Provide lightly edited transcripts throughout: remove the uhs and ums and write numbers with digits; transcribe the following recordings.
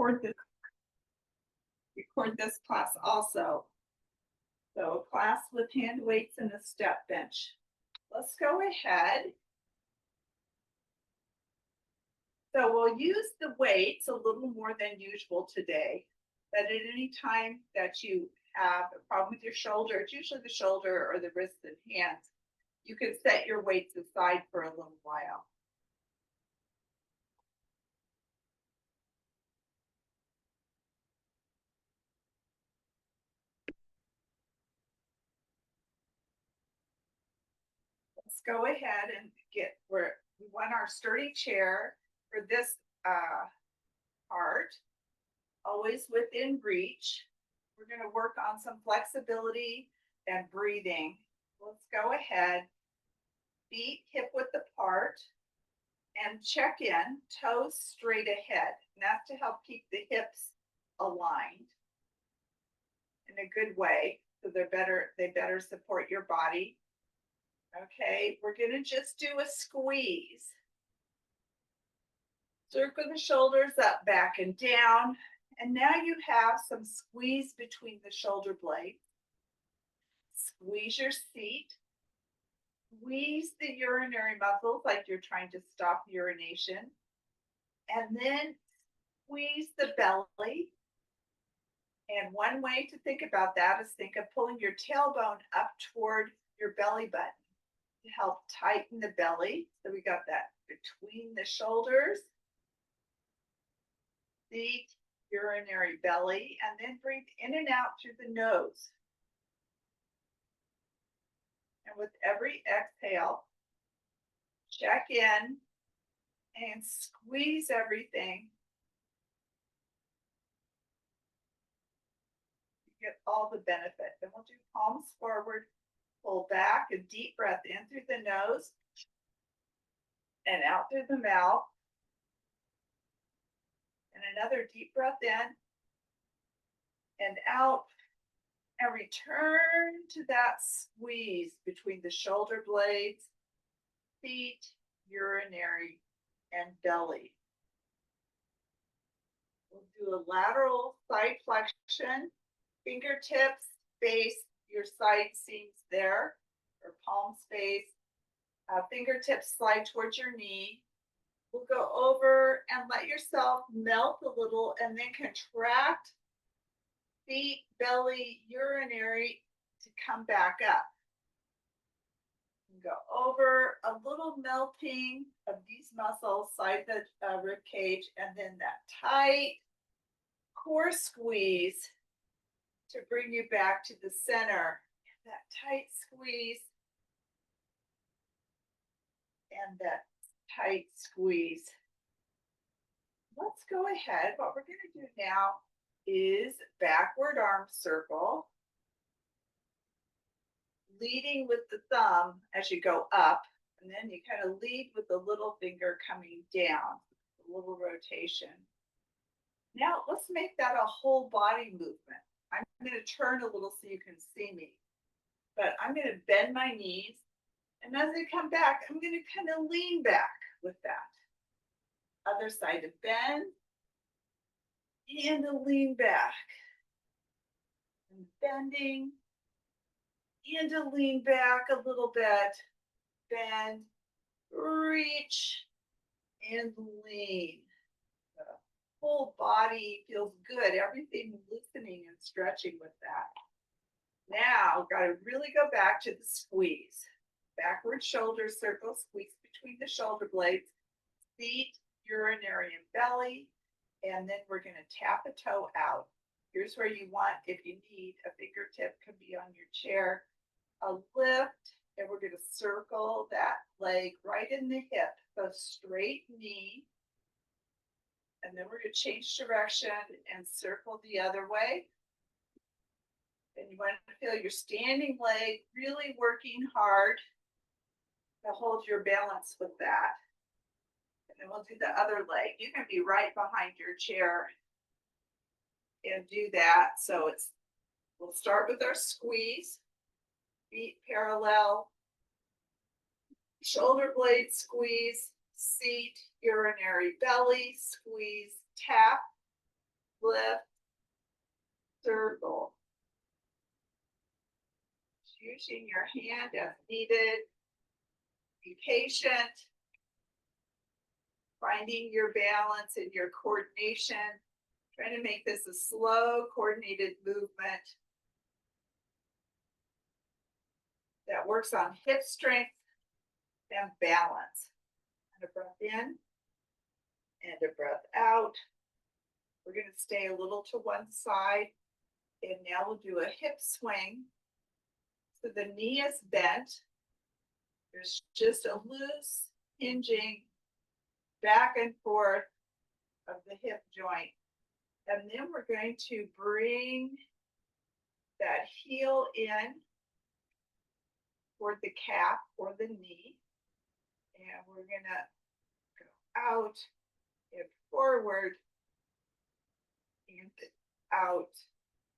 record this class also. So a class with hand weights and a step bench. Let's go ahead. So we'll use the weights a little more than usual today, but at any time that you have a problem with your shoulder, it's usually the shoulder or the wrists and hands, you can set your weights aside for a little while. Let's go ahead and we want our sturdy chair for this part, always within reach. We're going to work on some flexibility and breathing. Let's go ahead, feet hip width apart, and check in, toes straight ahead. And that's to help keep the hips aligned in a good way, so they better support your body. Okay, we're gonna just do a squeeze. Circle the shoulders up, back, and down. And now you have some squeeze between the shoulder blades. Squeeze your seat. Squeeze the urinary muscles like you're trying to stop urination. And then squeeze the belly. And one way to think about that is think of pulling your tailbone up toward your belly button to help tighten the belly. So we got that between the shoulders, seat, urinary belly, and then breathe in and out through the nose. And with every exhale, check in and squeeze everything. You get all the benefit. Then we'll do palms forward, pull back, a deep breath in through the nose and out through the mouth. And another deep breath in and out, and return to that squeeze between the shoulder blades, feet, urinary, and belly. We'll do a lateral side flexion, fingertips face your side seams there, or palm space. Fingertips slide towards your knee. We'll go over and let yourself melt a little and then contract feet, belly, urinary to come back up. Go over a little melting of these muscles, side the rib cage, and then that tight core squeeze to bring you back to the center. That tight squeeze and that tight squeeze. Let's go ahead. What we're going to do now is backward arm circle, leading with the thumb as you go up, and then you kind of lead with the little finger coming down, a little rotation. Now let's make that a whole body movement. I'm going to turn a little so you can see me, but I'm going to bend my knees, and as I come back, I'm going to kind of lean back with that. Other side of bend, and a lean back, and bending, and a lean back a little bit, bend, reach, and lean. The whole body feels good, everything loosening and stretching with that. Now, got to really go back to the squeeze. Backward shoulder circle, squeeze between the shoulder blades, feet, urinary, and belly. And then we're going to tap a toe out. Here's where you want, if you need, a fingertip can be on your chair, a lift, and we're going to circle that leg right in the hip, so straight knee. And then we're going to change direction and circle the other way. And you want to feel your standing leg really working hard to hold your balance with that. And then we'll do the other leg. You can be right behind your chair and do that. So we'll start with our squeeze, feet parallel, shoulder blade squeeze, seat, urinary belly, squeeze, tap, using your hand as needed. Be patient. Finding your balance and your coordination. Trying to make this a slow, coordinated movement that works on hip strength and balance. And a breath in and a breath out. We're going to stay a little to one side. And now we'll do a hip swing. So the knee is bent. There's just a loose hinging back and forth of the hip joint. And then we're going to bring that heel in toward the calf or the knee. And we're going to go out and forward and out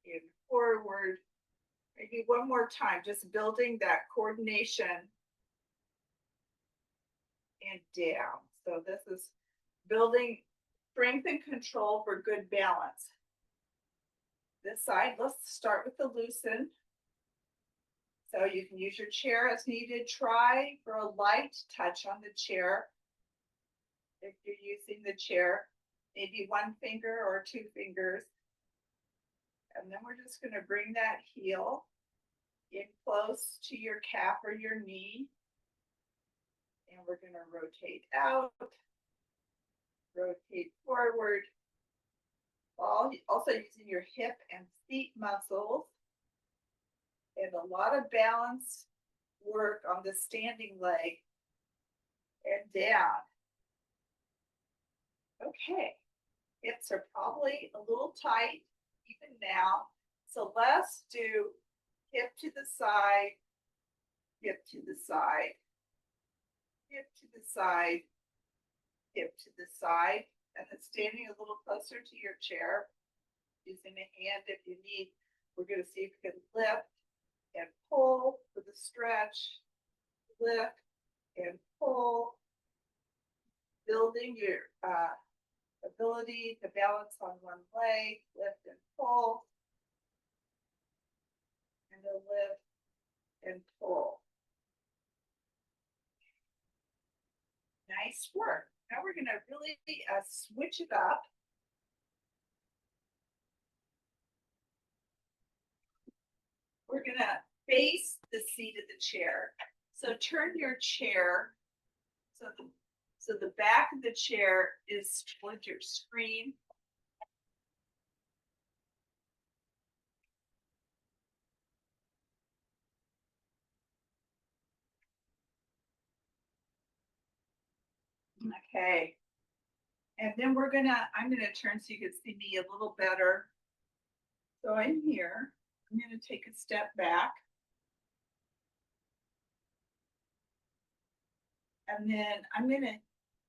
and forward. Maybe one more time, just building that coordination and down. So this is building strength and control for good balance. This side, let's start with the loosen. So you can use your chair as needed. Try for a light touch on the chair. If you're using the chair, maybe one finger or two fingers. And then we're just going to bring that heel in close to your calf or your knee. And we're going to rotate out, rotate forward, while also using your hip and feet muscles. And a lot of balance work on the standing leg and down. Okay, hips are probably a little tight even now. So let's do hip to the side, hip to the side, hip to the side, hip to the side, and then standing a little closer to your chair, using a hand if you need. We're going to see if we can lift and pull for the stretch, lift and pull, building your ability to balance on one leg, lift and pull, and then lift and pull. Nice work. Now we're going to really switch it up. We're going to face the seat of the chair. So turn your chair so the back of the chair is towards your screen. Okay. And then I'm gonna turn so you can see me a little better. So I'm here. I'm gonna take a step back. And then I'm gonna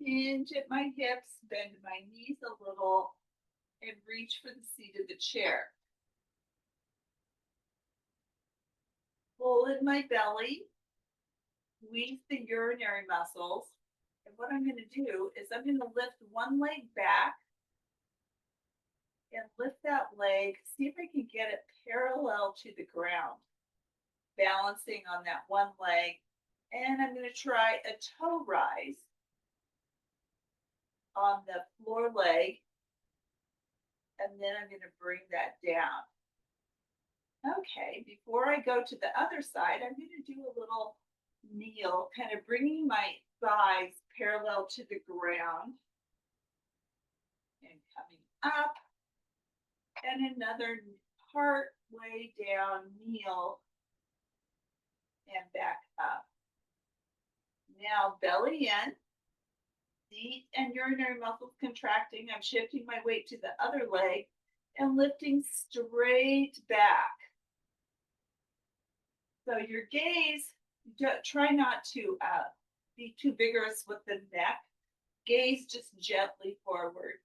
hinge at my hips, bend my knees a little, and reach for the seat of the chair. Pull in my belly, squeeze the urinary muscles. And what I'm going to do is I'm going to lift one leg back and lift that leg, see if I can get it parallel to the ground, balancing on that one leg. And I'm going to try a toe rise on the floor leg. And then I'm going to bring that down. Okay, before I go to the other side, I'm going to do a little kneel, kind of bringing my thighs parallel to the ground and coming up, and another part way down, kneel and back up. Now belly in, seat and urinary muscles contracting. I'm shifting my weight to the other leg and lifting straight back. So your gaze, try not to be too vigorous with the neck. Gaze just gently forward.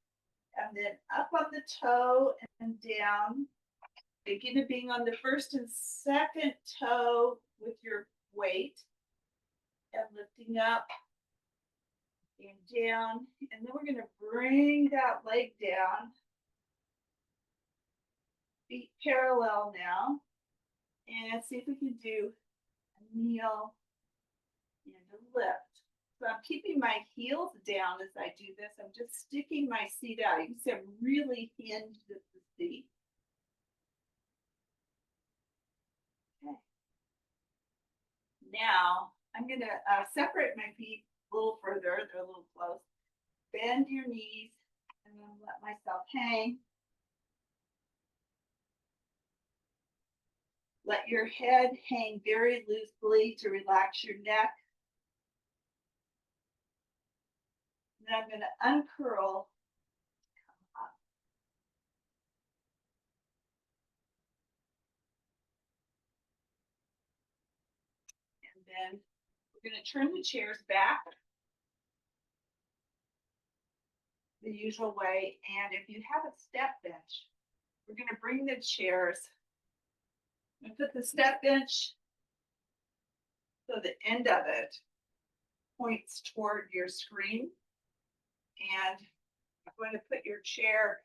And then up on the toe and down. Thinking of being on the first and second toe with your weight. And lifting up and down. And then we're going to bring that leg down. Feet parallel now. And see if we can do a kneel and a lift. So I'm keeping my heels down as I do this. I'm just sticking my seat out. You can see I'm really hinged at the seat. Okay. Now I'm going to separate my feet a little further. They're a little close. Bend your knees and then let myself hang. Let your head hang very loosely to relax your neck. Then I'm going to uncurl. Come up. And then we're going to turn the chairs back the usual way. And if you have a step bench, we're going to bring the chairs and put the step bench so the end of it points toward your screen. And I'm going to put your chair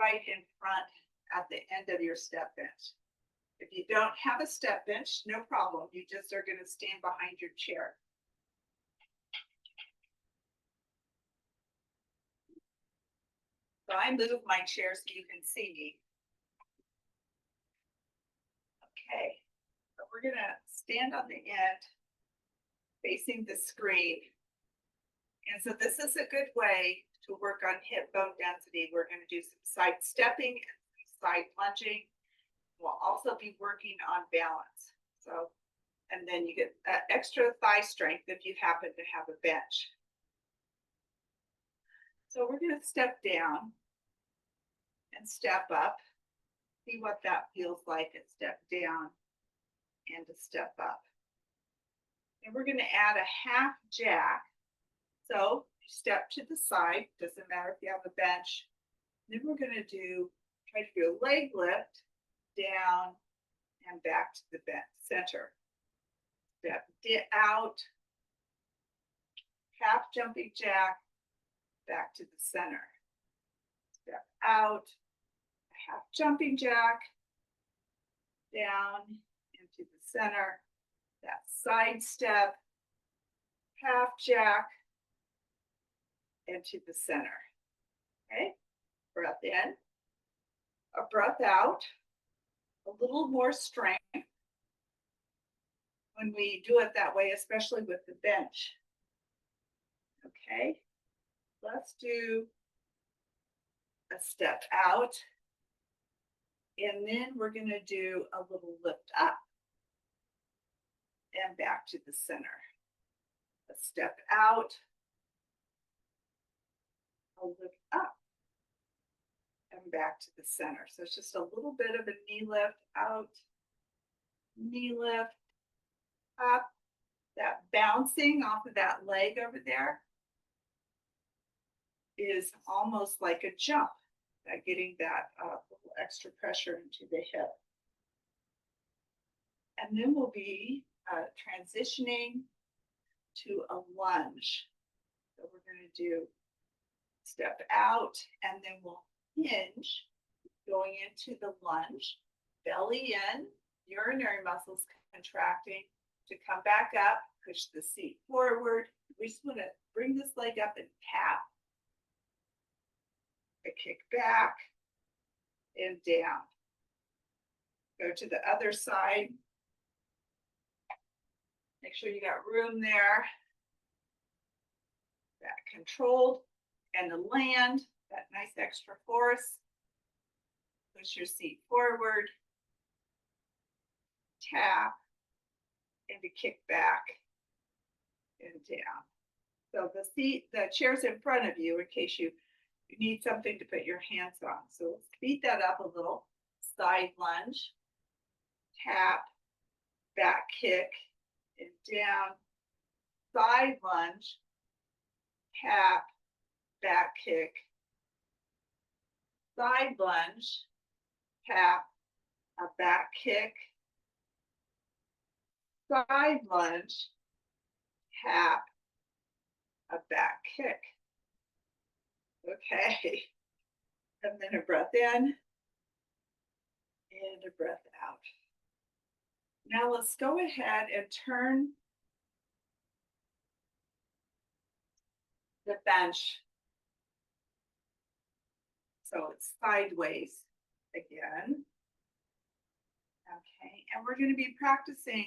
right in front at the end of your step bench. If you don't have a step bench, no problem. You just are going to stand behind your chair. So I move my chair so you can see me. Okay, so we're going to stand on the end facing the screen. And so this is a good way to work on hip bone density. We're going to do some side stepping and some side lunging. We'll also be working on balance. So, and then you get extra thigh strength if you happen to have a bench. So we're going to step down and step up. See what that feels like and step down and to step up. And we're going to add a half jack. So step to the side, doesn't matter if you have a bench. Then we're going to try to do a leg lift down and back to the center. Step out, half jumping jack, back to the center. Step out, half jumping jack, down into the center. That side step, half jack, into the center. Okay, breath in, a breath out, a little more strength when we do it that way, especially with the bench. Okay, let's do a step out, and then we're going to do a little lift up and back to the center. A step out, a lift up, and back to the center. So it's just a little bit of a knee lift out, knee lift up. That bouncing off of that leg over there is almost like a jump, getting that little extra pressure into the hip. And then we'll be transitioning to a lunge. So we're going to do step out and then we'll hinge going into the lunge, belly in, urinary muscles contracting to come back up, push the seat forward. We just want to bring this leg up and tap. A kick back and down. Go to the other side. Make sure you got room there. That controlled and to land, that nice extra force. Push your seat forward. Tap and to kick back and down. So the chair's in front of you in case you need something to put your hands on. So speed that up a little. Side lunge, tap, back kick, and down. Side lunge, tap, back kick. Side lunge, tap, a back kick. Side lunge, tap, a back kick. Okay, and then a breath in and a breath out. Now let's go ahead and turn the bench so it's sideways again. Okay, and we're going to be practicing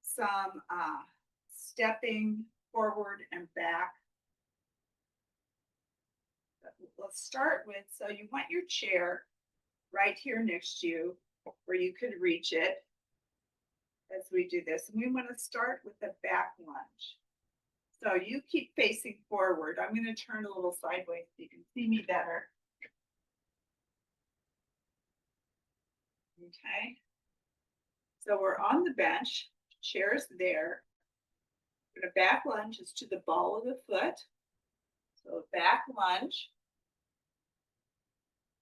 some stepping forward and back. Let's start with, so you want your chair right here next to you where you could reach it as we do this. And we want to start with the back lunge. So you keep facing forward. I'm going to turn a little sideways so you can see me better. Okay. So we're on the bench, chair's there. The back lunge is to the ball of the foot. So back lunge.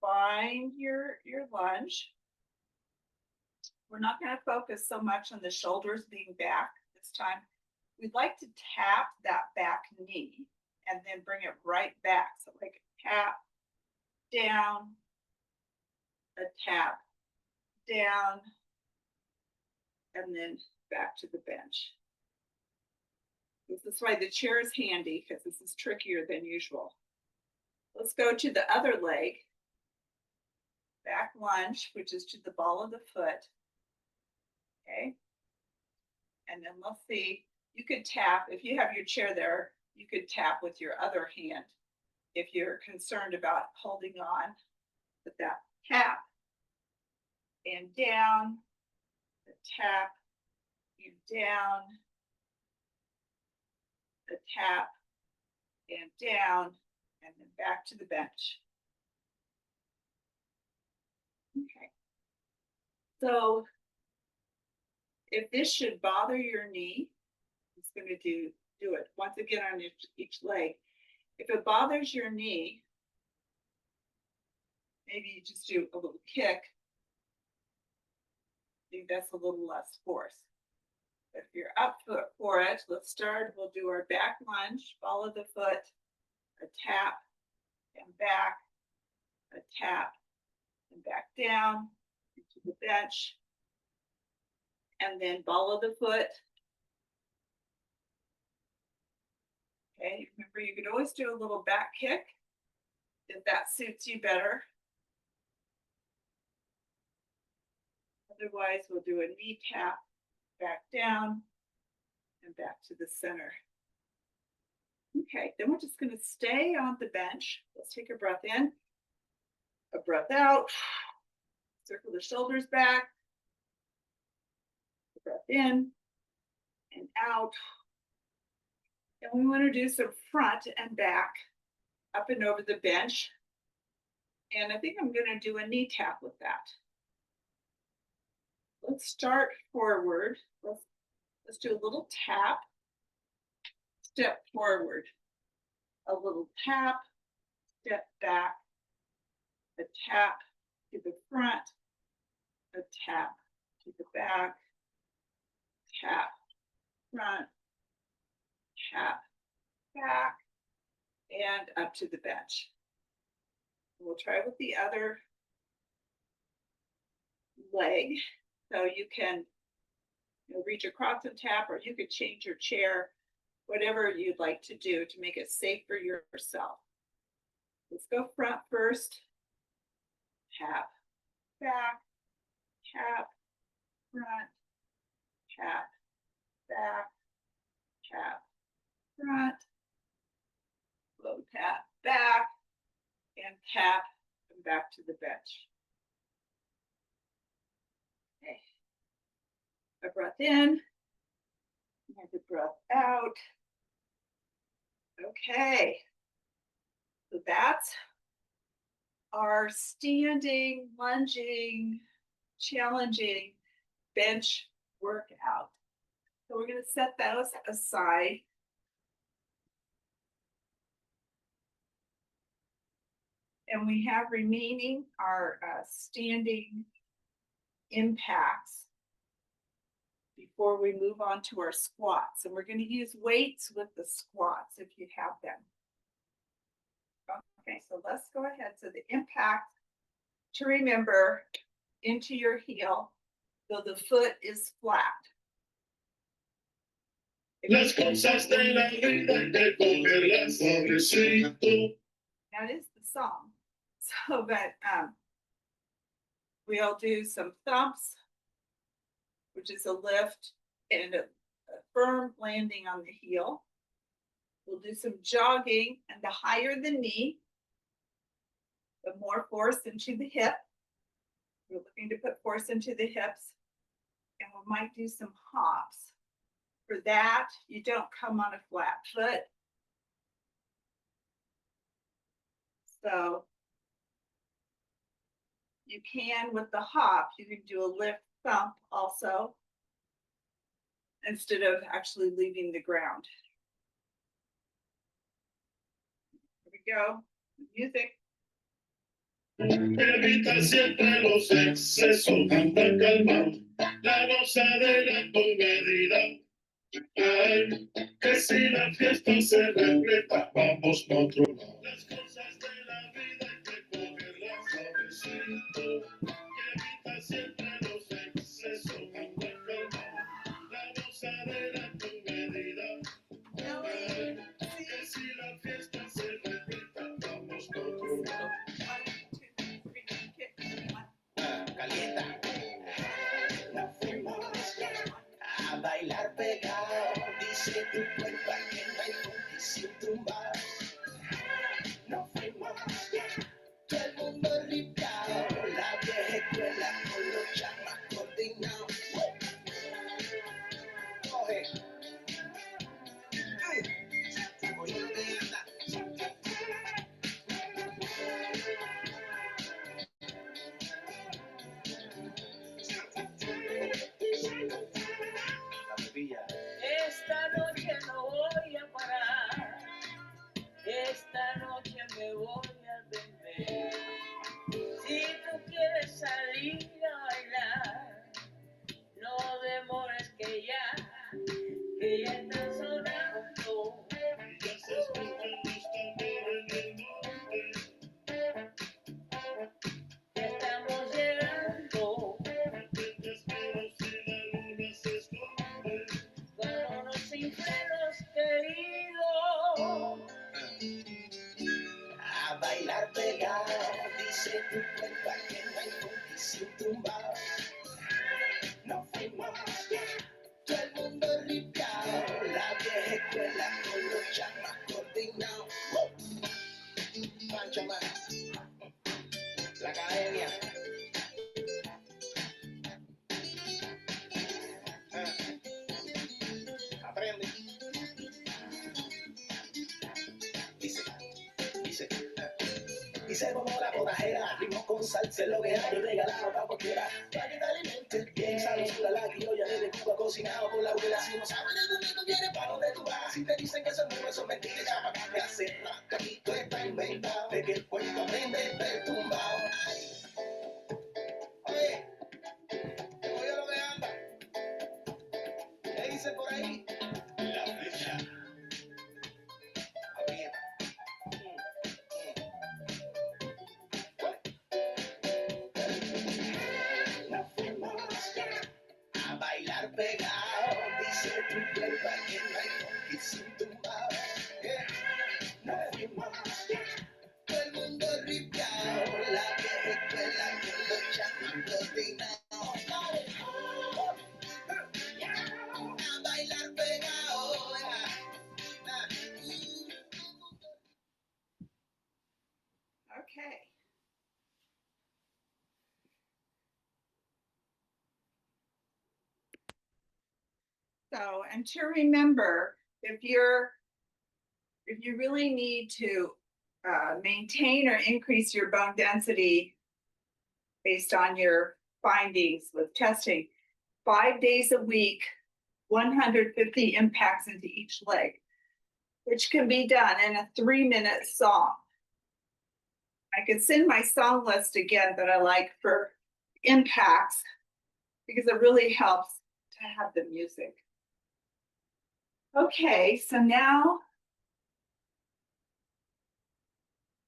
Find your lunge. We're not going to focus so much on the shoulders being back this time. We'd like to tap that back knee and then bring it right back. So like a tap, down, a tap, down, and then back to the bench. This is why the chair is handy, because this is trickier than usual. Let's go to the other leg. Back lunge, which is to the ball of the foot. Okay. And then let's see, you could tap, if you have your chair there, you could tap with your other hand if you're concerned about holding on with that tap and down, the tap and down, the tap and down, and then back to the bench. Okay. So if this should bother your knee, it's going to do it once again on each leg. If it bothers your knee, maybe you just do a little kick. I think that's a little less force. If you're up for it, let's start. We'll do our back lunge, follow the foot, a tap and back, a tap and back down into the bench, and then follow the foot. Okay, remember you could always do a little back kick if that suits you better. Otherwise, we'll do a knee tap, back down, and back to the center. Okay, then we're just going to stay on the bench. Let's take a breath in, a breath out, circle the shoulders back, a breath in and out. And we want to do some front and back, up and over the bench. And I think I'm going to do a knee tap with that. Let's start forward. Let's do a little tap, step forward, a little tap, step back, a tap to the front, a tap to the back, tap, front, tap, back, and up to the bench. We'll try with the other leg. So you can reach across and tap, or you could change your chair, whatever you'd like to do to make it safe for yourself. Let's go front first. Tap, back, tap, front, tap, back, tap, front, low tap, back, and tap, and back to the bench. Okay. A breath in, and a breath out. Okay. So that's our standing, lunging, challenging bench workout. So we're going to set those aside. And we have remaining our standing impacts before we move on to our squats. And we're going to use weights with the squats if you have them. Okay, so let's go ahead. So the impact to remember into your heel. so the foot is flat. Las cosas de la vida hay que cogerlas suavecito. That is the song. So, but we'll do some thumps, which is a lift and a firm landing on the heel. We'll do some jogging, and the higher the knee, the more force into the hip. We're looking to put force into the hips, and we might do some hops. For that, you don't come on a flat foot. So you can, with the hop, you can do a lift thump also, instead of actually leaving the ground. Here we go, music. Evita siempre los excesos, anda calmado, la gozadera con medida. Ay, que si la fiesta se repleta, vamos pa' otro lado. Las cosas de la vida hay que cogerlas suavecito. Evita siempre los excesos, anda calmado, la gozadera con medida. Ay, que si la fiesta se repleta, vamos pa' otro lado. Calienta. Nos fuimos a bailar pegado. Dice tu cuerpo que no hay funky sin tumbar. Nos fuimos todo el mundo ripiado. La vieja escuela con los chamas coordinados. Coge. Oye, anda. Esta noche no voy a parar, esta noche me voy a beber. Si tú quieres salir a bailar, no demores que ya está sonando. Ya se escuchan los tambores del norte. Ya estamos llegando, Mientras pero si la luna se esconde. vámonos sin frenos, querido. A bailar pegado. Dice tu cuerpo que no hay funky sin tumbar. Nos fuimos todo el mundo ripiado. La vieja escuela con los chamas coordinados. Pancho más. La academia. Aprende. Dice como la potajera, ritmo con salsa, lo que hay regalado pa' cualquiera. Pa' que te alimentes bien, sabrosura la criolla desde Cuba cocinado por la abuela. Si no sabes de dónde tú vienes, pa' dónde tú vas. Si te dicen que eso no es mentira, ya pa' acá de hacer que aquí todo está inventado. De que el cuento aprende del tumbao. Oye, oye lo que anda. ¿Qué dice por ahí? La flecha. Aprieta. Nos fuimos a bailar pegado. Dice tu cuerpo que no hay funky sin tumbao. Nos fuimos todo el mundo ripiado. La vieja escuela con los chamas coordinados. A bailar pegado. Okay. So, and to remember, if you really need to maintain or increase your bone density based on your findings with testing, 5 days a week, 150 impacts into each leg, which can be done in a 3-minute song. I could send my song list again that I like for impacts because it really helps to have the music. Okay, so now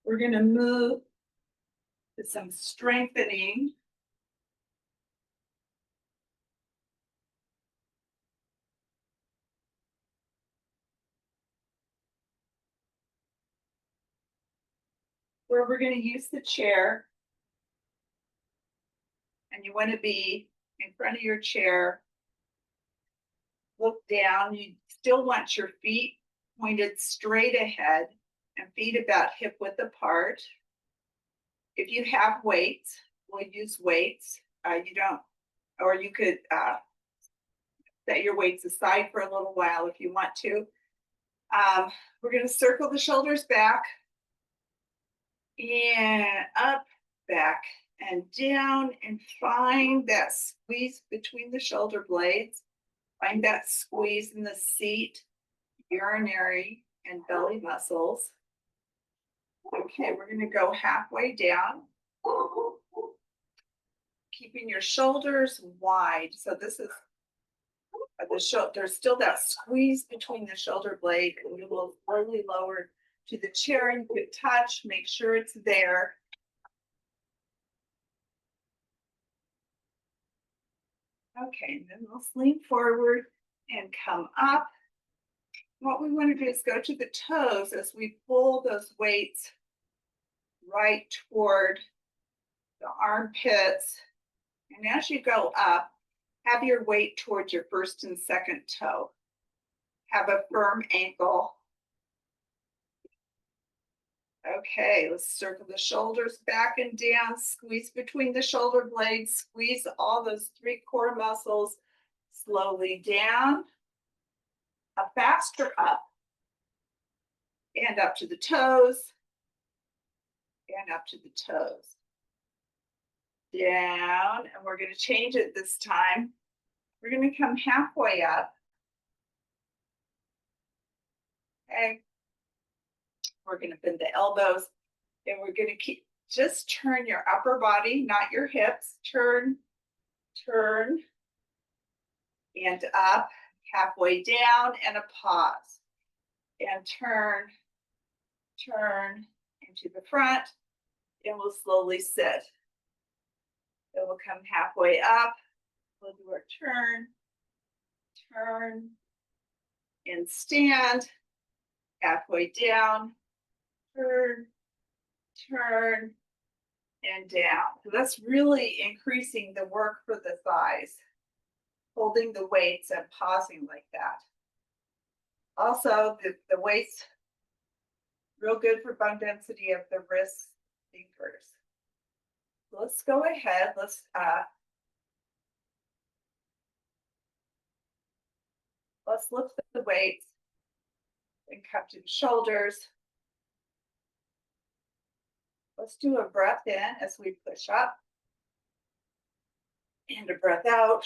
we're going to move to some strengthening where we're gonna use the chair. And you wanna be in front of your chair. Look down, you still want your feet pointed straight ahead and feet about hip width apart. If you have weights, we'll use weights. You don't, or you could set your weights aside for a little while if you want to. We're gonna circle the shoulders back and up, back and down, and find that squeeze between the shoulder blades. Find that squeeze in the seat, urinary and belly muscles. Okay, we're gonna go halfway down. Keeping your shoulders wide. So this is the shoulder, there's still that squeeze between the shoulder blade, and you will slowly lower to the chair, and you could touch, make sure it's there. Okay, and then let's lean forward and come up. What we want to do is go to the toes as we pull those weights right toward the armpits. And as you go up, have your weight towards your first and second toe. Have a firm ankle. Okay, let's circle the shoulders back and down, squeeze between the shoulder blades, squeeze all those 3 core muscles, slowly down, a faster up, and up to the toes, and up to the toes. Down, and we're gonna change it this time. We're gonna come halfway up. Okay. We're gonna bend the elbows, and we're gonna just turn your upper body, not your hips. Turn, turn, and up, halfway down, and a pause. And turn, turn, into the front, and we'll slowly sit. Then we'll come halfway up, we'll do our turn, turn, and stand, halfway down, turn, turn, and down. So that's really increasing the work for the thighs, holding the weights and pausing like that. Also, the weights, real good for bone density of the wrists, fingers. Let's go ahead, let's lift the weights and come to the shoulders. Let's do a breath in as we push up, and a breath out.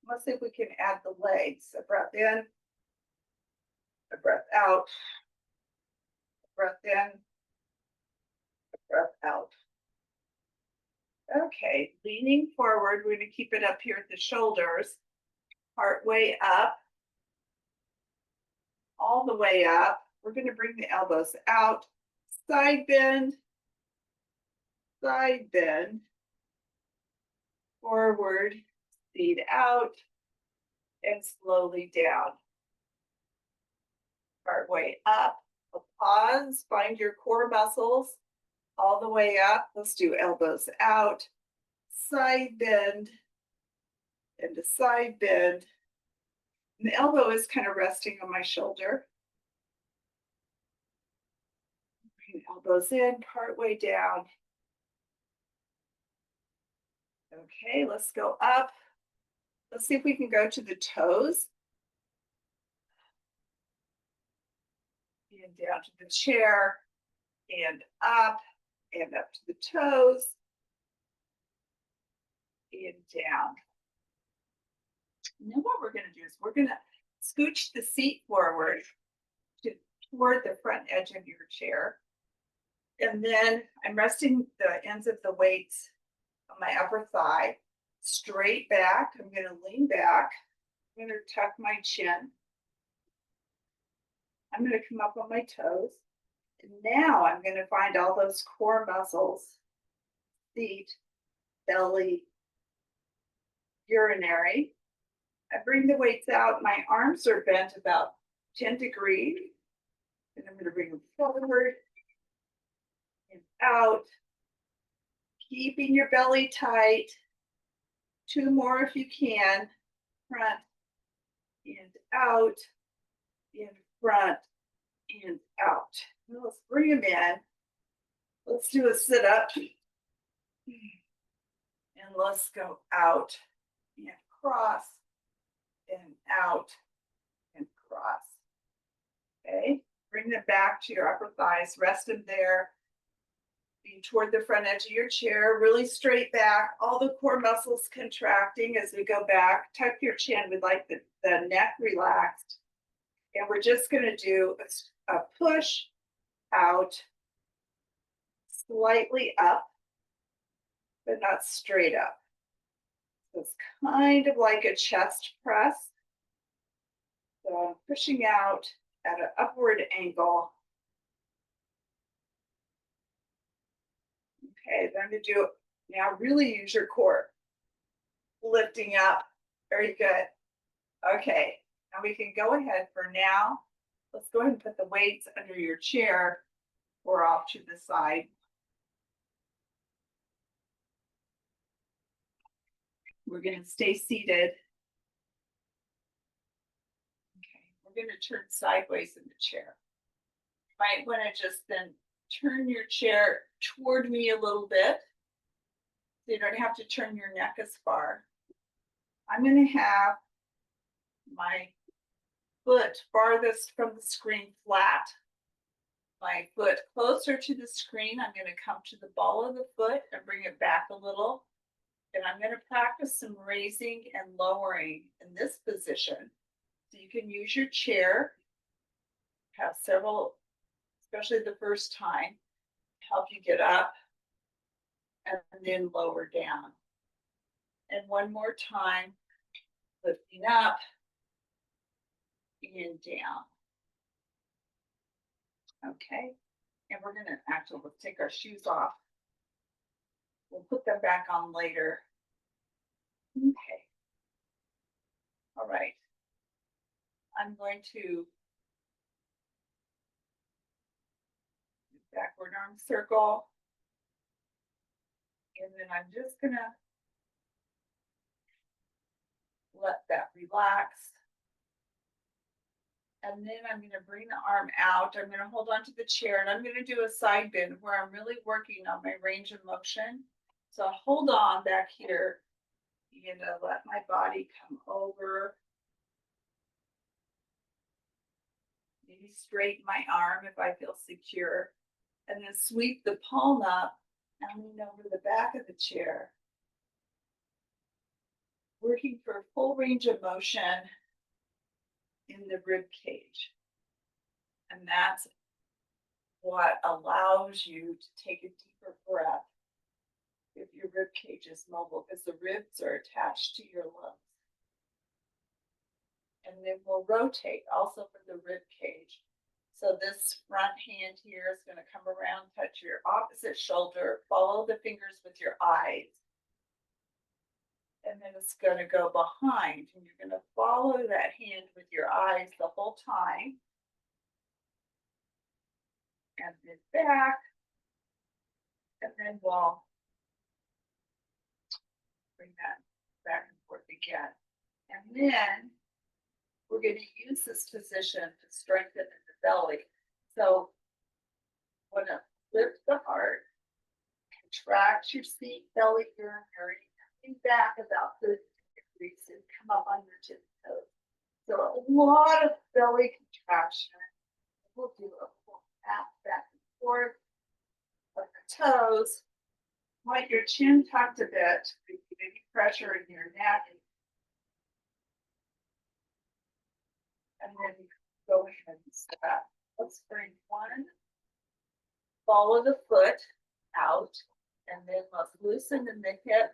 Let's see if we can add the legs. A breath in, a breath out, a breath in, a breath out. Okay, leaning forward, we're going to keep it up here at the shoulders, part way up, all the way up. We're going to bring the elbows out, side bend, forward, seat out, and slowly down. Part way up, a pause, find your core muscles, all the way up. Let's do elbows out, side bend, and a side bend. And the elbow is kind of resting on my shoulder. Bring elbows in, part way down. Okay, let's go up. Let's see if we can go to the toes. And down to the chair, and up to the toes, and down. And then what we're going to do is we're going to scooch the seat forward toward the front edge of your chair. And then I'm resting the ends of the weights on my upper thigh, straight back. I'm going to lean back. I'm going to tuck my chin. I'm going to come up on my toes. And now I'm going to find all those core muscles, seat, belly, urinary. I bring the weights out. My arms are bent about 10 degrees. And I'm going to bring them forward and out. Keeping your belly tight. 2 more if you can. Front and out, in front and out. Now let's bring them in. Let's do a sit up. And let's go out and cross and out and cross. Okay, bring them back to your upper thighs, rest them there. Be toward the front edge of your chair, really straight back, all the core muscles contracting as we go back. Tuck your chin, we'd like the neck relaxed. And we're just gonna do a push out, slightly up, but not straight up. So it's kind of like a chest press. So I'm pushing out at an upward angle. Okay, then I'm gonna do, now really use your core. Lifting up, very good. Okay, now we can go ahead for now. Let's go ahead and put the weights under your chair or off to the side. We're gonna stay seated. Okay, we're gonna turn sideways in the chair. Might wanna just then turn your chair toward me a little bit. So you don't have to turn your neck as far. I'm gonna have my foot farthest from the screen flat. My foot closer to the screen. I'm gonna come to the ball of the foot and bring it back a little. And I'm gonna practice some raising and lowering in this position. So you can use your chair, have several, especially the first time, help you get up and then lower down. And one more time, lifting up and down. Okay, and we're gonna actually, let's take our shoes off. We'll put them back on later. Okay. All right. I'm going to do backward arm circle. And then I'm just gonna let that relax. And then I'm gonna bring the arm out. I'm gonna hold onto the chair and I'm gonna do a side bend where I'm really working on my range of motion. So I'll hold on back here and let my body come over. Maybe straighten my arm if I feel secure. And then sweep the palm up and lean over the back of the chair. Working for full range of motion in the rib cage. And that's what allows you to take a deeper breath if your rib cage is mobile, because the ribs are attached to your lungs. And then we'll rotate also for the rib cage. So this front hand here is going to come around, touch your opposite shoulder, follow the fingers with your eyes. And then it's going to go behind, and you're going to follow that hand with your eyes the whole time. And then back. And then we'll bring that back and forth again. And then we're going to use this position to strengthen the belly. So want to lift the heart, contract your seat, belly, urinary, coming back about 30 degrees and come up on your tippy toes. So a lot of belly contraction. We'll do a full tap back and forth of the toes. Want your chin tucked a bit, any pressure in your neck. And then go ahead and step. Let's bring one, follow the foot out, and then let's loosen the mid hip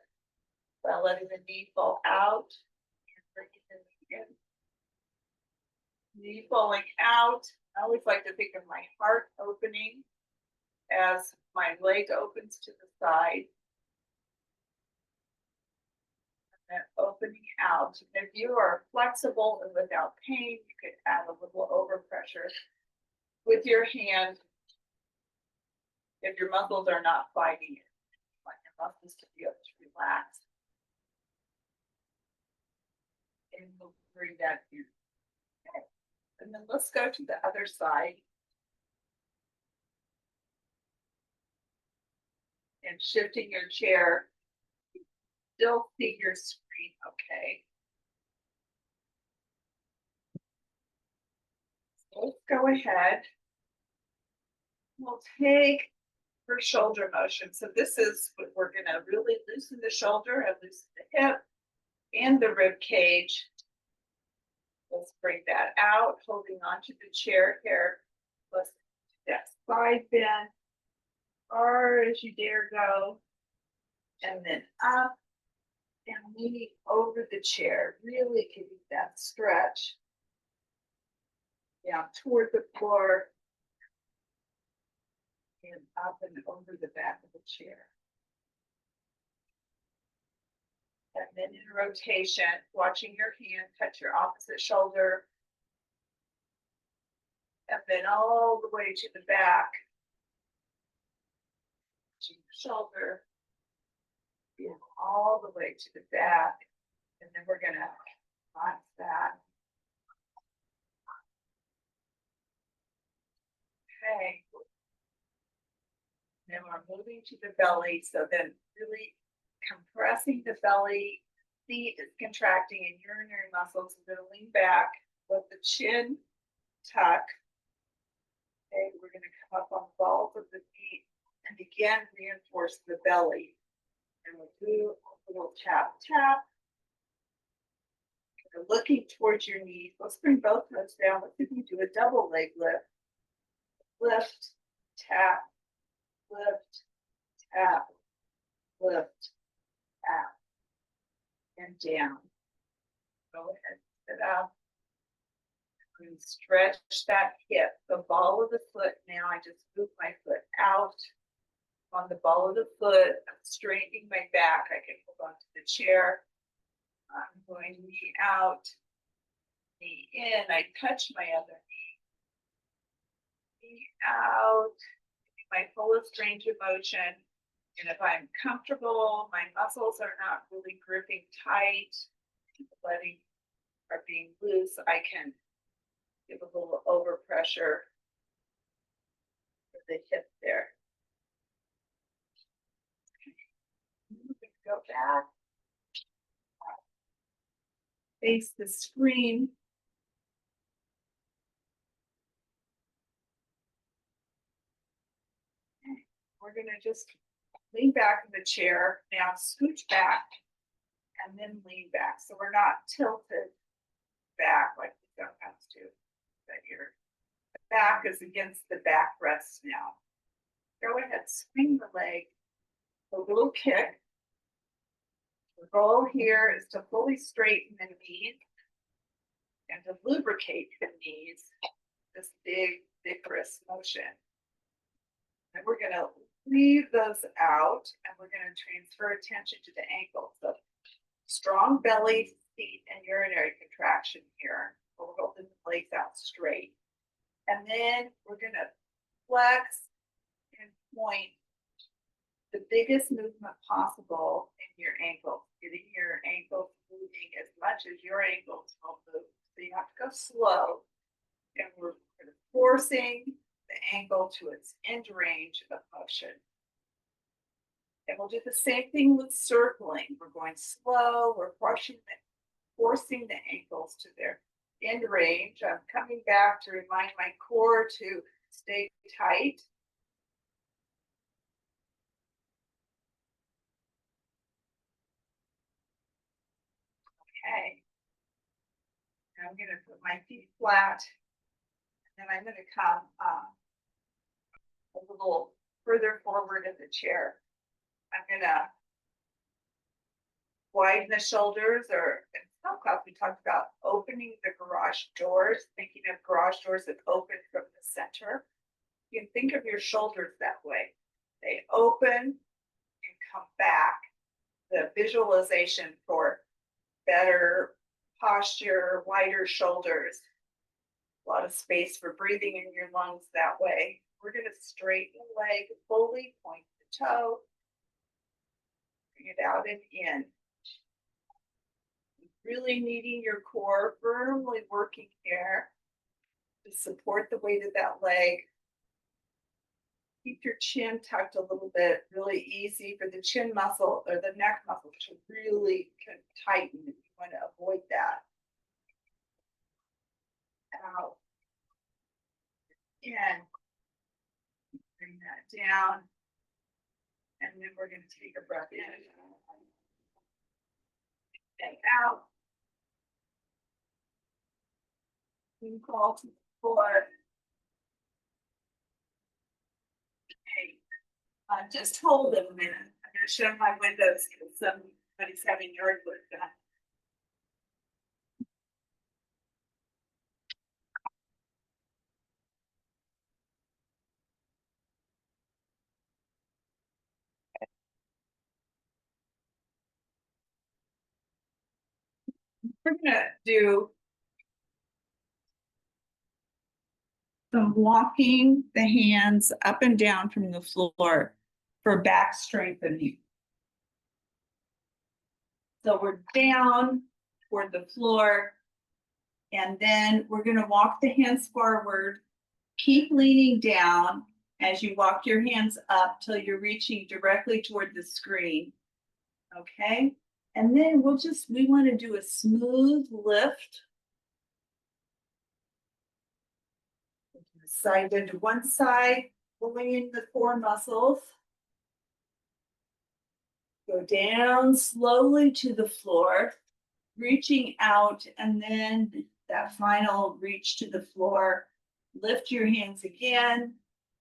by letting the knee fall out and bringing the knee in. Knee falling out. I always like to think of my heart opening as my leg opens to the side. And opening out. If you are flexible and without pain, you could add a little overpressure with your hand If your muscles are not fighting it, you want your muscles to be able to relax. And we'll bring that in. Okay. And then let's go to the other side. And shifting your chair. Still see your screen, okay? So let's go ahead. We'll take for shoulder motion. So this is what we're gonna really loosen the shoulder and loosen the hip and the rib cage. Let's bring that out, holding onto the chair here. Let's do that side bend, far as you dare go. And then up and leaning over the chair, really giving that stretch. Down toward the floor. And up and over the back of the chair. And then in rotation, watching your hand touch your opposite shoulder. And then all the way to the back. Touching your shoulder. And all the way to the back. And then we're gonna box that. Okay. Then we're moving to the belly, so then really compressing the belly, seat is contracting and urinary muscles. We're gonna lean back, let the chin tuck. Okay, we're gonna come up on the balls of the feet and again reinforce the belly. And we'll do a little tap, tap. We're looking towards your knees. Let's bring both toes down. Let's see if we do a double leg lift. Lift, tap, lift, tap, lift, tap, and down. Go ahead, sit up. And stretch that hip, the ball of the foot. Now I just move my foot out on the ball of the foot. I'm straightening my back. I can hold on to the chair. I'm going knee out, knee in. I touch my other knee. Knee out, my fullest range of motion. And if I'm comfortable, my muscles are not really gripping tight, letting are being loose, I can give a little overpressure for the hip there. Go back. Face the screen. Okay. We're gonna just lean back in the chair, now scooch back and then lean back. So we're not tilted back like we sometimes do. But your back is against the backrest now. Go ahead, swing the leg, a little kick. The goal here is to fully straighten the knees and to lubricate the knees, this big, vigorous motion. And we're gonna leave those out and we're gonna transfer attention to the ankles. So strong belly, seat, and urinary contraction here. We're holding the legs out straight. And then we're gonna flex and point the biggest movement possible in your ankles, getting your ankles moving as much as your ankles will move. So you have to go slow. And we're forcing the ankle to its end range of motion. And we'll do the same thing with circling. We're going slow, we're forcing the ankles to their end range. I'm coming back to remind my core to stay tight. Okay. Now I'm gonna put my feet flat. And then I'm gonna come a little further forward in the chair. I'm gonna widen the shoulders, or in some class we talked about opening the garage doors, thinking of garage doors that open from the center. You can think of your shoulders that way. They open and come back. The visualization for better posture, wider shoulders, a lot of space for breathing in your lungs that way. We're gonna straighten the leg fully, point the toe. Bring it out and in. Really needing your core firmly working here to support the weight of that leg. Keep your chin tucked a little bit, really easy for the chin muscle or the neck muscle to really tighten. You want to avoid that. Out. In. Bring that down. And then we're going to take a breath in. And out. And crawl to the floor. Okay. Just hold it a minute. I'm going to shut my windows because somebody's having yard work done. We're gonna do some walking the hands up and down from the floor for back strengthening. So we're down toward the floor, and then we're gonna walk the hands forward. Keep leaning down as you walk your hands up till you're reaching directly toward the screen. Okay, and then we want to do a smooth lift. Side bend to one side, pulling in the core muscles. Go down slowly to the floor, reaching out, and then that final reach to the floor. Lift your hands again,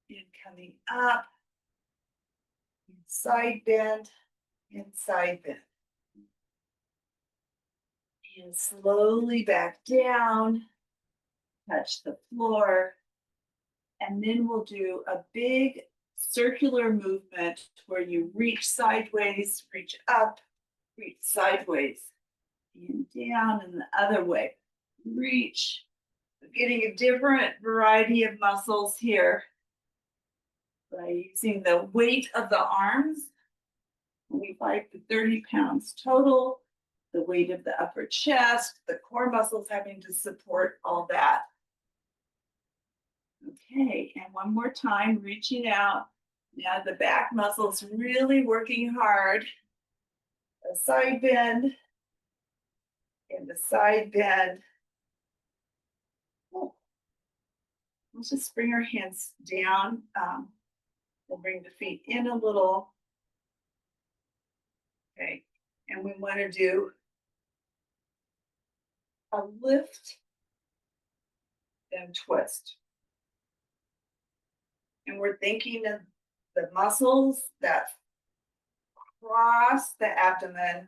and coming up. Side bend, and side bend. And slowly back down, touch the floor. And then we'll do a big circular movement where you reach sideways, reach up, reach sideways, and down and the other way. Reach, getting a different variety of muscles here by using the weight of the arms, 25 to 30 pounds total, the weight of the upper chest, the core muscles having to support all that. Okay, and one more time, reaching out. Now the back muscles really working hard. A side bend and the side bend. Oh. Let's just bring our hands down. We'll bring the feet in a little. Okay, and we want to do a lift and twist. And we're thinking of the muscles that cross the abdomen,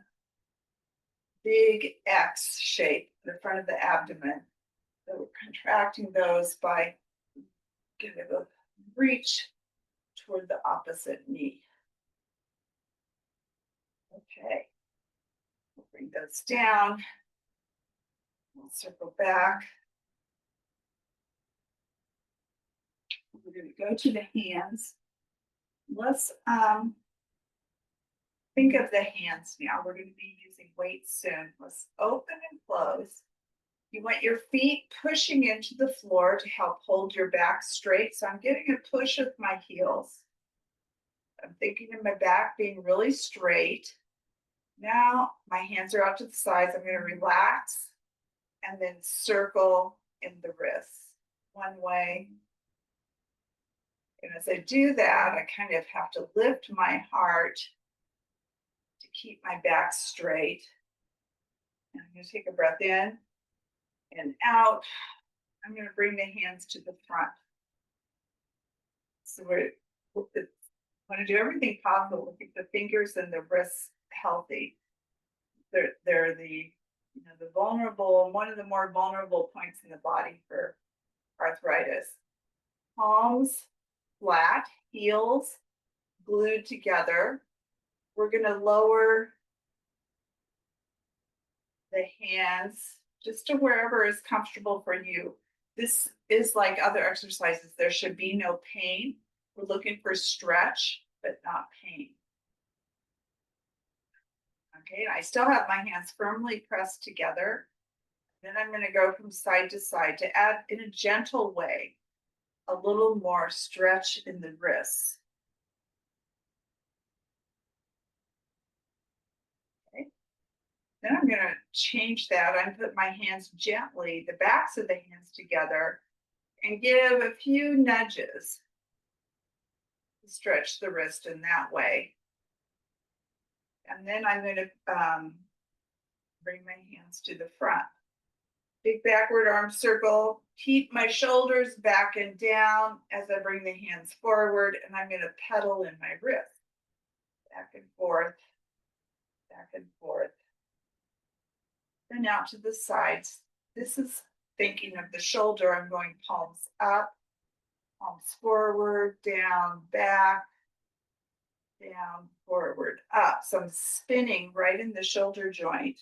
big X shape in the front of the abdomen. So we're contracting those by giving a reach toward the opposite knee. Okay, we'll bring those down. We'll circle back. We're going to go to the hands. Let's think of the hands now. We're going to be using weights soon. Let's open and close. You want your feet pushing into the floor to help hold your back straight. So I'm getting a push with my heels. I'm thinking of my back being really straight. Now my hands are out to the sides. I'm going to relax and then circle in the wrists one way. And as I do that, I kind of have to lift my heart to keep my back straight. And I'm going to take a breath in and out. I'm going to bring the hands to the front. So we want to do everything possible to keep the fingers and the wrists healthy. They're the vulnerable, one of the more vulnerable points in the body for arthritis. Palms flat, heels glued together. We're going to lower the hands just to wherever is comfortable for you. this is like other exercises. There should be no pain. We're looking for stretch, but not pain. Okay, I still have my hands firmly pressed together. Then I'm going to go from side to side to add in a gentle way a little more stretch in the wrists. Okay. Then I'm going to change that. I'm put my hands gently, the backs of the hands together, and give a few nudges to stretch the wrist in that way. And then I'm going to bring my hands to the front. Big backward arm circle. Keep my shoulders back and down as I bring the hands forward, and I'm going to pedal in my wrist. Back and forth, back and forth. Then out to the sides. This is thinking of the shoulder. I'm going palms up, palms forward, down, back, down, forward, up. So I'm spinning right in the shoulder joint.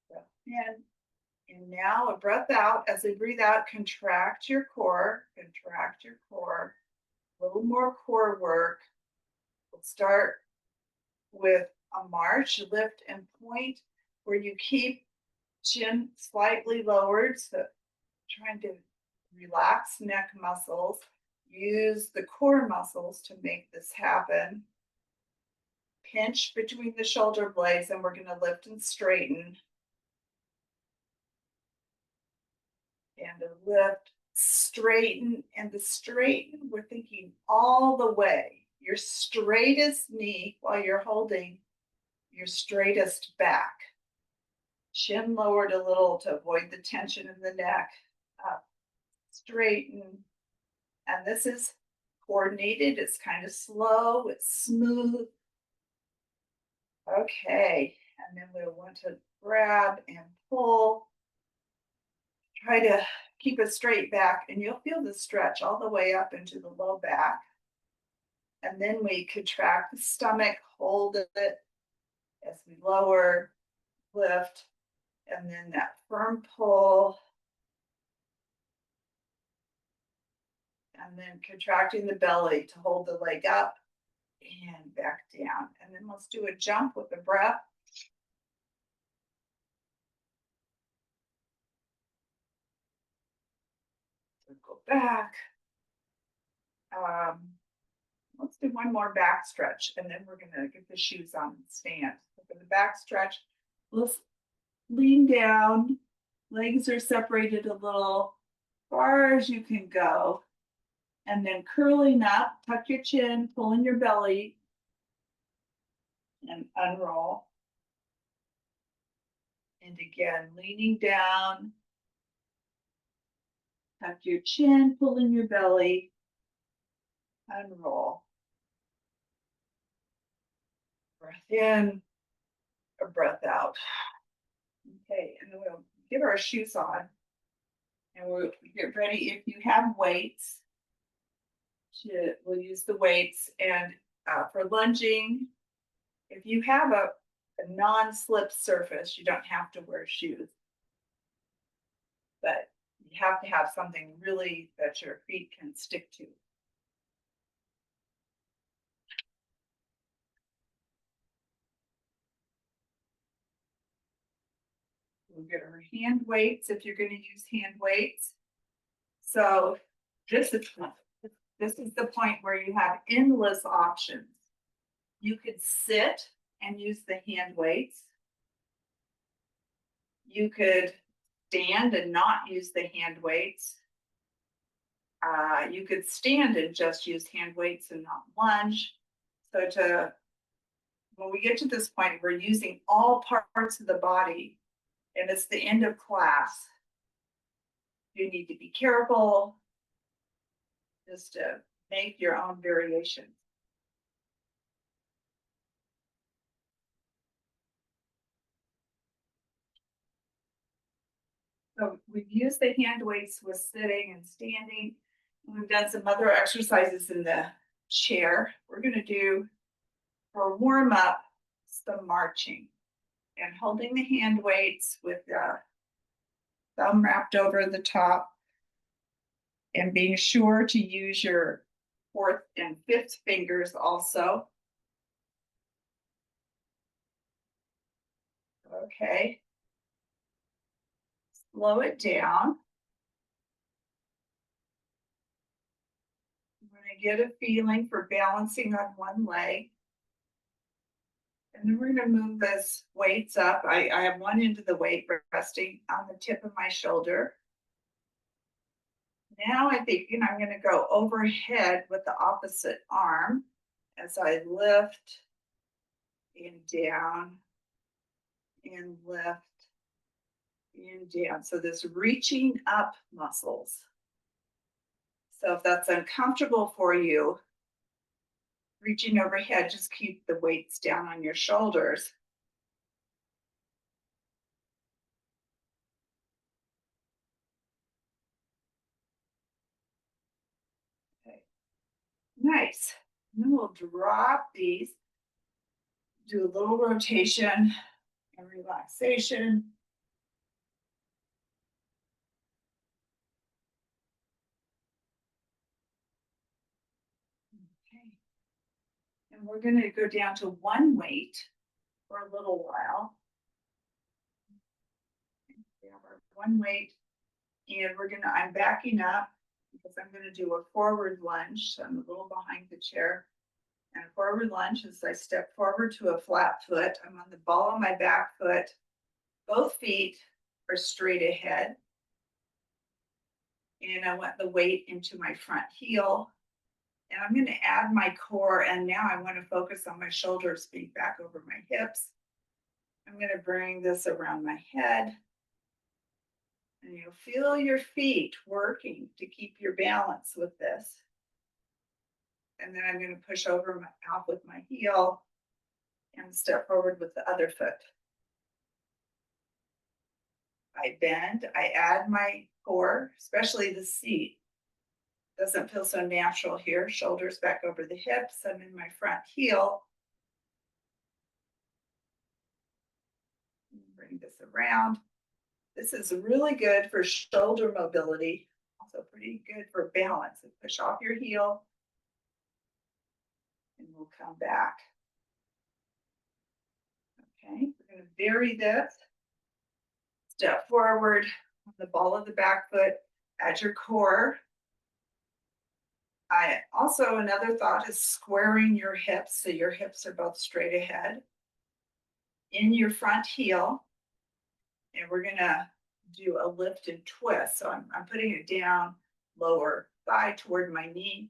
Breath in, and now a breath out. As I breathe out, contract your core, contract your core. A little more core work. We'll start with a march, lift and point, where you keep chin slightly lowered, so trying to relax neck muscles. Use the core muscles to make this happen. Pinch between the shoulder blades, and we're going to lift and straighten. And a lift, straighten, and the straighten, we're thinking all the way. Your straightest knee while you're holding your straightest back. Chin lowered a little to avoid the tension in the neck. Up, straighten. And this is coordinated. It's kind of slow. It's smooth. Okay. And then we'll want to grab and pull. Try to keep a straight back, and you'll feel the stretch all the way up into the low back. And then we contract the stomach, hold it as we lower, lift, and then that firm pull. And then contracting the belly to hold the leg up and back down. And then let's do a jump with the breath. So go back. Let's do one more back stretch, and then we're going to get the shoes on and stand. So for the back stretch, let's lean down. Legs are separated a little, far as you can go. And then curling up, tuck your chin, pull in your belly, and unroll. And again, leaning down, tuck your chin, pull in your belly, unroll. Breath in, or breath out. Okay, and then we'll get our shoes on. And we'll get ready. If you have weights, we'll use the weights. And for lunging, if you have a non-slip surface, you don't have to wear shoes. But you have to have something really that your feet can stick to. We'll get our hand weights if you're going to use hand weights. So this is the point where you have endless options. You could sit and use the hand weights. You could stand and not use the hand weights. You could stand and just use hand weights and not lunge. So when we get to this point, we're using all parts of the body, and it's the end of class. You need to be careful just to make your own variations. So we've used the hand weights with sitting and standing. We've done some other exercises in the chair. We're going to do, for warm up, some marching. And holding the hand weights with the thumb wrapped over the top. And being sure to use your fourth and fifth fingers also. Okay. Slow it down. I'm going to get a feeling for balancing on one leg. And then we're going to move this weights up. I have one end of the weight resting on the tip of my shoulder. Now I'm thinking I'm going to go overhead with the opposite arm as I lift and down and lift and down. So this reaching up muscles. So if that's uncomfortable for you, reaching overhead, just keep the weights down on your shoulders. Okay. Nice. And then we'll drop these, do a little rotation and relaxation. Okay. And we're going to go down to one weight for a little while. We have our one weight, and I'm backing up because I'm going to do a forward lunge. So I'm a little behind the chair. And a forward lunge as I step forward to a flat foot. I'm on the ball of my back foot. Both feet are straight ahead. And I want the weight into my front heel. And I'm going to add my core. And now I want to focus on my shoulders being back over my hips. I'm going to bring this around my head. And you'll feel your feet working to keep your balance with this. And then I'm going to push over out with my heel and step forward with the other foot. I bend, I add my core, especially the seat. Doesn't feel so natural here. Shoulders back over the hips. I'm in my front heel. Bring this around. This is really good for shoulder mobility. Also pretty good for balance. And push off your heel. And we'll come back. Okay, we're going to vary this. Step forward on the ball of the back foot. Add your core. Another thought is squaring your hips so your hips are both straight ahead. In your front heel. And we're going to do a lift and twist. So I'm putting it down, lower thigh toward my knee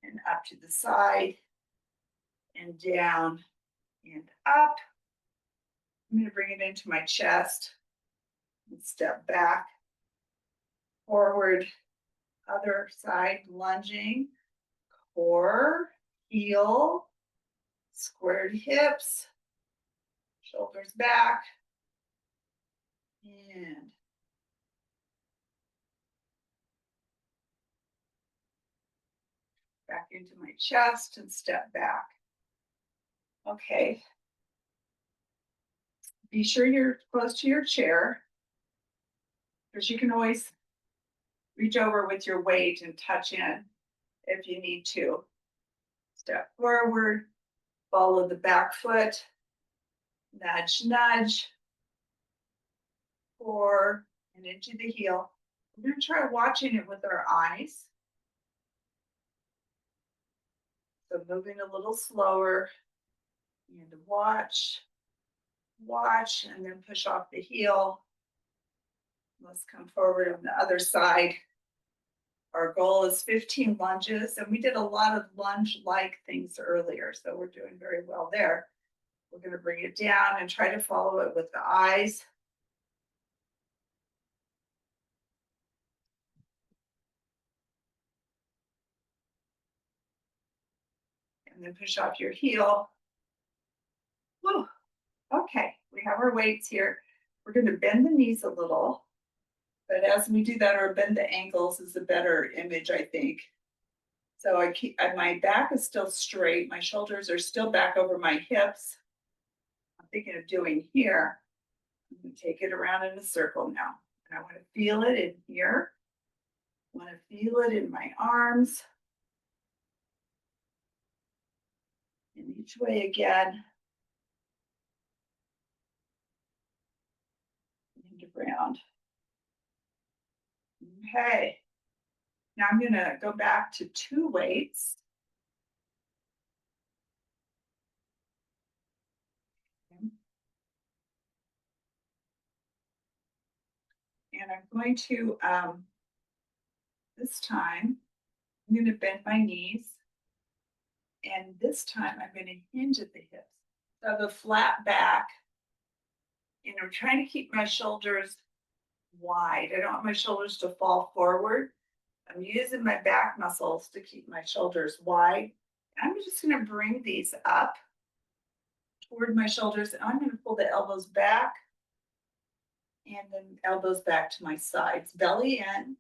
and up to the side and down and up. I'm going to bring it into my chest and step back, forward, other side, lunging, core, heel, squared hips, shoulders back, and back into my chest and step back. Okay. Be sure you're close to your chair because you can always reach over with your weight and touch in if you need to. Step forward, follow the back foot, nudge, nudge, forward and into the heel. We're going to try watching it with our eyes. So moving a little slower and watch, and then push off the heel. Let's come forward on the other side. Our goal is 15 lunges, and we did a lot of lunge-like things earlier, so we're doing very well there. We're going to bring it down and try to follow it with the eyes. And then push off your heel. Whew. Okay, we have our weights here. We're going to bend the knees a little. But as we do that, or bend the ankles is a better image, I think. So my back is still straight. My shoulders are still back over my hips. I'm thinking of doing here. I'm gonna take it around in a circle now. And I want to feel it in here. I want to feel it in my arms. And each way again. And around. Okay. Now I'm gonna go back to 2 weights. And I'm going to, this time, I'm going to bend my knees. And this time I'm going to hinge at the hips. So I have a flat back. And I'm trying to keep my shoulders wide. I don't want my shoulders to fall forward. I'm using my back muscles to keep my shoulders wide. I'm just going to bring these up toward my shoulders. And I'm going to pull the elbows back. And then elbows back to my sides. Belly in.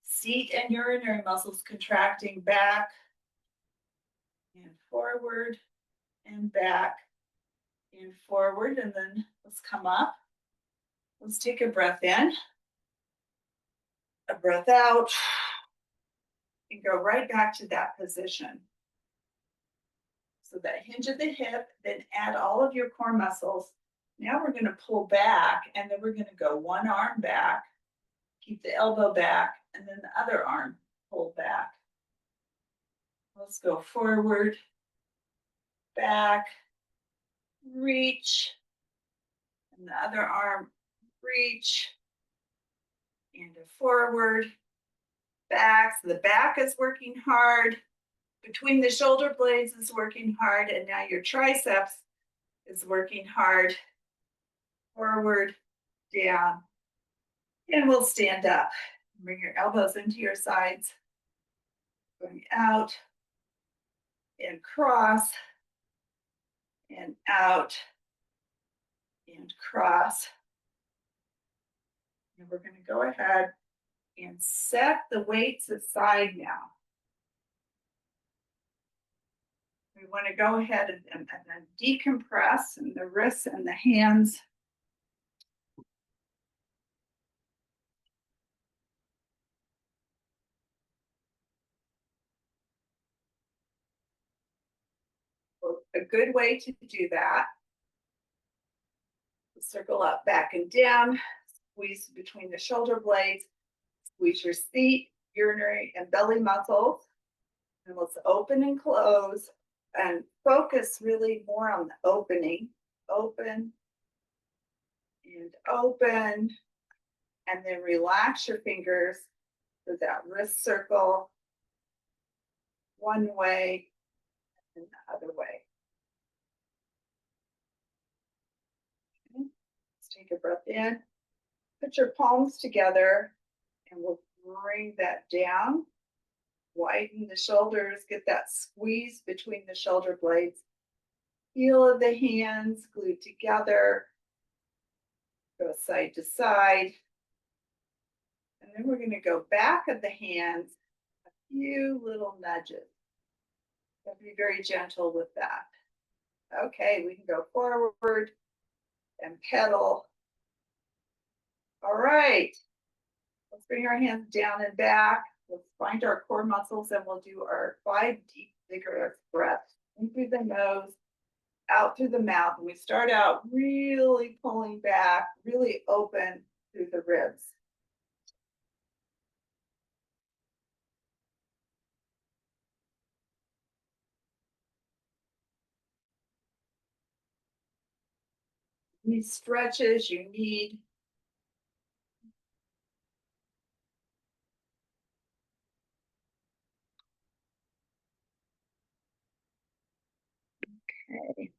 Seat and urinary muscles contracting back and forward and back and forward. And then let's come up. Let's take a breath in, a breath out, and go right back to that position. So that hinge at the hip, then add all of your core muscles. Now we're going to pull back, and then we're going to go one arm back, keep the elbow back, and then the other arm pull back. Let's go forward, back, reach, and the other arm, reach, and a forward, back. So the back is working hard. Between the shoulder blades is working hard, and now your triceps is working hard. Forward, down, and we'll stand up. Bring your elbows into your sides, going out, and cross, and out, and cross. And we're going to go ahead and set the weights aside now. We want to go ahead and decompress in the wrists and the hands. A good way to do that. Circle up, back and down, squeeze between the shoulder blades, squeeze your seat, urinary, and belly muscles. And let's open and close and focus really more on the opening. Open and open. And then relax your fingers so that wrist circle one way and the other way. Okay. Let's take a breath in. Put your palms together and we'll bring that down. Widen the shoulders, get that squeeze between the shoulder blades. Heel of the hands glued together. Go side to side. And then we're going to go back of the hands, a few little nudges. Be very gentle with that. Okay, we can go forward and pedal. All right. Let's bring our hands down and back. Let's find our core muscles and we'll do our 5 deep, vigorous breaths. In through the nose, out through the mouth. And we start out really pulling back, really open through the ribs. Any stretches you need. Okay,